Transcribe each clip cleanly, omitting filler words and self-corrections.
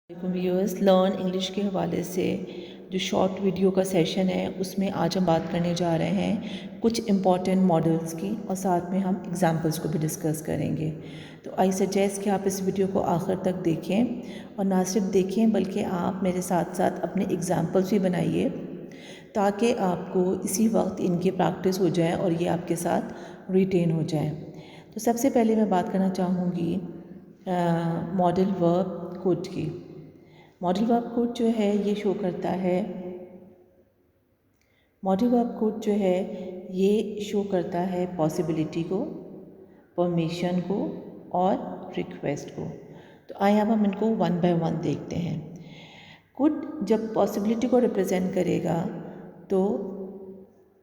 Viewers learn English के हवाले से जो शॉर्ट वीडियो का सेशन है उसमें आज हम बात करने जा रहे हैं कुछ इम्पॉर्टेंट मॉडल्स की और साथ में हम एग्जांपल्स को भी डिस्कस करेंगे। तो आई सजेस्ट कि आप इस वीडियो को आखिर तक देखें और ना सिर्फ देखें बल्कि आप मेरे साथ साथ अपने एग्जांपल्स भी बनाइए ताकि आपको इसी वक्त इनकी प्रैक्टिस हो जाए और ये आपके साथ रिटेन हो जाए। तो सबसे पहले मैं बात करना चाहूँगी मॉडल वर्ब कुड की। मॉडल वर्ब कोड जो है ये शो करता है मॉडल वर्ब कोड जो है ये शो करता है पॉसिबिलिटी को, परमिशन को और रिक्वेस्ट को। तो आइए अब हम इनको वन बाय वन देखते हैं। कुड जब पॉसिबिलिटी को रिप्रेजेंट करेगा तो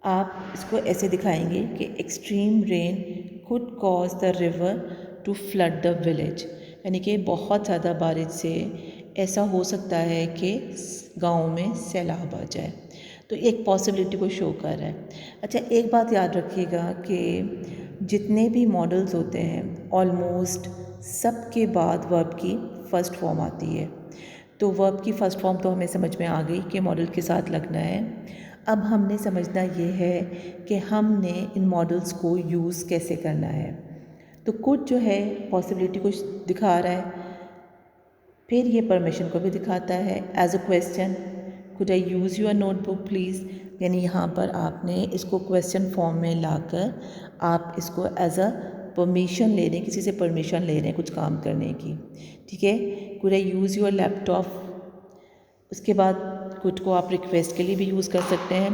आप इसको ऐसे दिखाएंगे कि extreme rain could cause the river to flood the village, यानी कि बहुत ज़्यादा बारिश से ऐसा हो सकता है कि गांव में सैलाब आ जाए। तो एक पॉसिबिलिटी को शो कर रहा है। अच्छा, एक बात याद रखिएगा कि जितने भी मॉडल्स होते हैं ऑलमोस्ट सब के बाद वर्ब की फ़र्स्ट फॉर्म आती है। तो वर्ब की फ़र्स्ट फॉर्म तो हमें समझ में आ गई कि मॉडल के साथ लगना है। अब हमने समझना ये है कि हमने इन मॉडल्स को यूज़ कैसे करना है। तो कुछ जो है पॉसिबिलिटी को दिखा रहा है, फिर ये परमिशन को भी दिखाता है as a question. Could I use your notebook please, यानी यहाँ पर आपने इसको क्वेश्चन फॉर्म में लाकर आप इसको एज अ परमिशन ले रहे हैं, किसी से परमिशन ले रहे हैं कुछ काम करने की। ठीक है, could I use your laptop. उसके बाद कुड को आप रिक्वेस्ट के लिए भी यूज़ कर सकते हैं।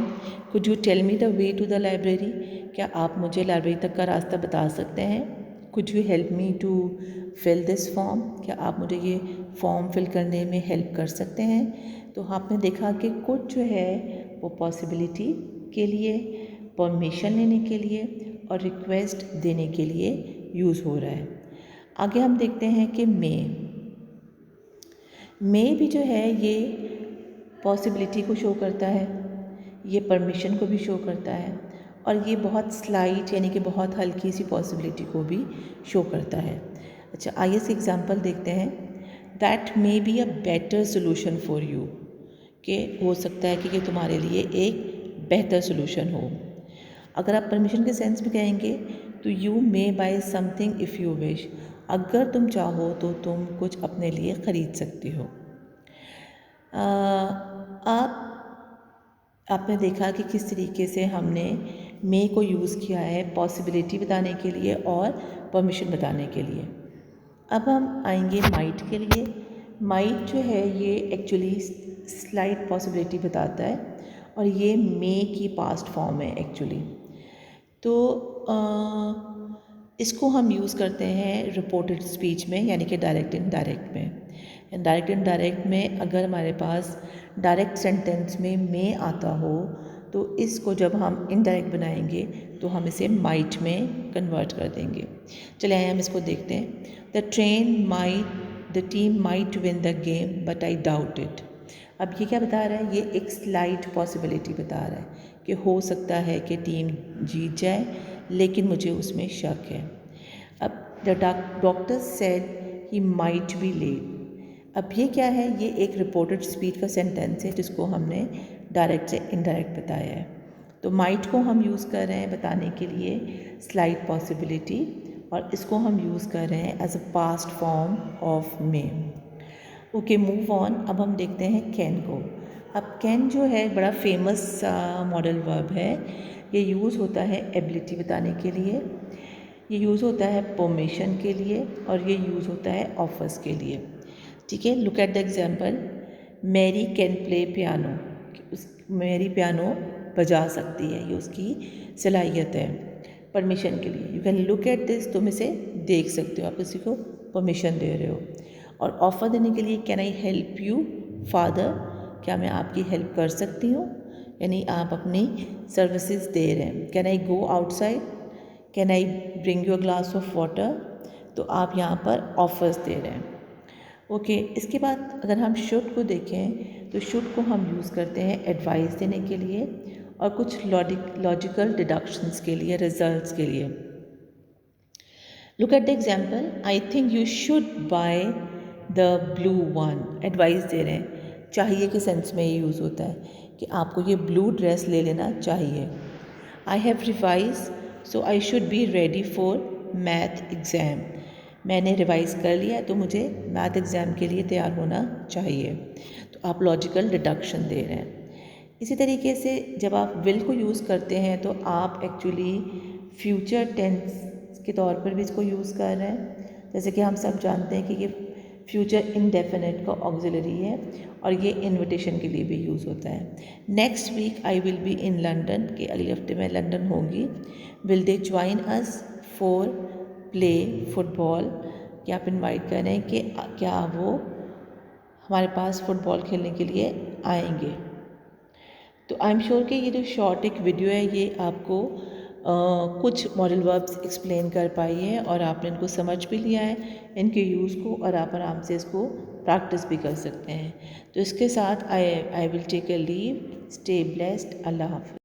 Could you tell me the way to the library, क्या आप मुझे लाइब्रेरी तक का रास्ता बता सकते हैं। Could you help me to fill this form, क्या आप मुझे ये फॉर्म फिल करने में हेल्प कर सकते हैं। तो आपने देखा कि कुड जो है वो पॉसिबिलिटी के लिए, परमिशन लेने के लिए और रिक्वेस्ट देने के लिए यूज़ हो रहा है। आगे हम देखते हैं कि मे भी जो है ये पॉसिबिलिटी को शो करता है, ये परमिशन को भी शो करता है और ये बहुत स्लाइट यानी कि बहुत हल्की सी पॉसिबिलिटी को भी शो करता है। अच्छा, आइए से एग्जांपल देखते हैं। That may be a better solution for you, कि हो सकता है कि ये तुम्हारे लिए एक बेहतर सोल्यूशन हो। अगर आप परमिशन के सेंस में कहेंगे तो you may buy something if you wish, अगर तुम चाहो तो तुम कुछ अपने लिए ख़रीद सकती हो। आपने देखा कि किस तरीके से हमने मे को यूज़ किया है पॉसिबिलिटी बताने के लिए और परमिशन बताने के लिए। अब हम आएंगे माइट के लिए। माइट जो है ये एक्चुअली स्लाइट पॉसिबिलिटी बताता है और ये मे की पास्ट फॉर्म है एक्चुअली। तो इसको हम यूज़ करते हैं रिपोर्टेड स्पीच में, यानी कि डायरेक्ट इनडायरेक्ट में। डायरेक्ट इनडायरेक्ट में अगर हमारे पास डायरेक्ट सेंटेंस में मे आता हो तो इसको जब हम इनडायरेक्ट बनाएंगे तो हम इसे माइट में कन्वर्ट कर देंगे। चलिए हम इसको देखते हैं। The team might win the game but I doubt it. अब ये क्या बता रहा है, ये एक स्लाइट पॉसिबिलिटी बता रहा है कि हो सकता है कि टीम जीत जाए, लेकिन मुझे उसमें शक है। अब the doctor said he might be late. अब ये क्या है, ये एक रिपोर्टेड स्पीच का सेंटेंस है जिसको हमने डायरेक्ट से इनडायरेक्ट बताया है। तो माइट को हम यूज़ कर रहे हैं बताने के लिए स्लाइट पॉसिबिलिटी और इसको हम यूज़ कर रहे हैं as a past form of may. Okay, move on. अब हम देखते हैं कैन को। अब कैन जो है बड़ा फेमस मॉडल वर्ब है। ये यूज़ होता है एबिलिटी बताने के लिए, ये यूज़ होता है परमिशन के लिए और ये यूज़ होता है ऑफर्स के लिए। ठीक है, look at the example. Mary can play piano, Mary piano बजा सकती है, ये उसकी सलाहियत है। परमिशन के लिए you can look at this, तुम इसे देख सकते हो, आप किसी को परमिशन दे रहे हो। और ऑफ़र देने के लिए can I help you father, क्या मैं आपकी हेल्प कर सकती हूँ, यानी आप अपनी सर्विसेज दे रहे हैं। Can I go outside, can I bring you a glass of water, तो आप यहाँ पर ऑफर्स दे रहे हैं। ओके, इसके बाद अगर हम शुड को देखें तो शुड को हम यूज़ करते हैं एडवाइस देने के लिए और कुछ लॉजिकल डिडक्शंस के लिए, रिजल्ट्स के लिए। Look at the example. I think you should buy the blue one, advice दे रहे हैं, चाहिए के सेंस में ये यूज़ होता है कि आपको ये ब्लू ड्रेस ले लेना चाहिए। I have revise so I should be ready for math exam, मैंने रिवाइज़ कर लिया तो मुझे मैथ एग्ज़ाम के लिए तैयार होना चाहिए। तो आप लॉजिकल डिडक्शन दे रहे हैं। इसी तरीके से जब आप विल को यूज़ करते हैं तो आप एक्चुअली फ्यूचर टेंस के तौर पर भी इसको यूज़ कर रहे हैं। जैसे कि हम सब जानते हैं कि ये फ्यूचर इंडेफिनिट का ऑक्सिलरी है और ये इनविटेशन के लिए भी यूज़ होता है। Next week I will be in London, कि अगले हफ्ते मैं लंदन होंगी। Will they join us for play football, कि आप इनवाइट कर रहे हैं कि क्या वो हमारे पास फुटबॉल खेलने के लिए आएंगे। तो आई एम श्योर कि ये जो शॉर्ट एक वीडियो है ये आपको कुछ मॉडल वर्ब्स एक्सप्लेन कर पाई है और आपने इनको समझ भी लिया है इनके यूज़ को, और आप आराम से इसको प्रैक्टिस भी कर सकते हैं। तो इसके साथ I will take a leave. Stay blessed. अल्लाह हाफ़िज़।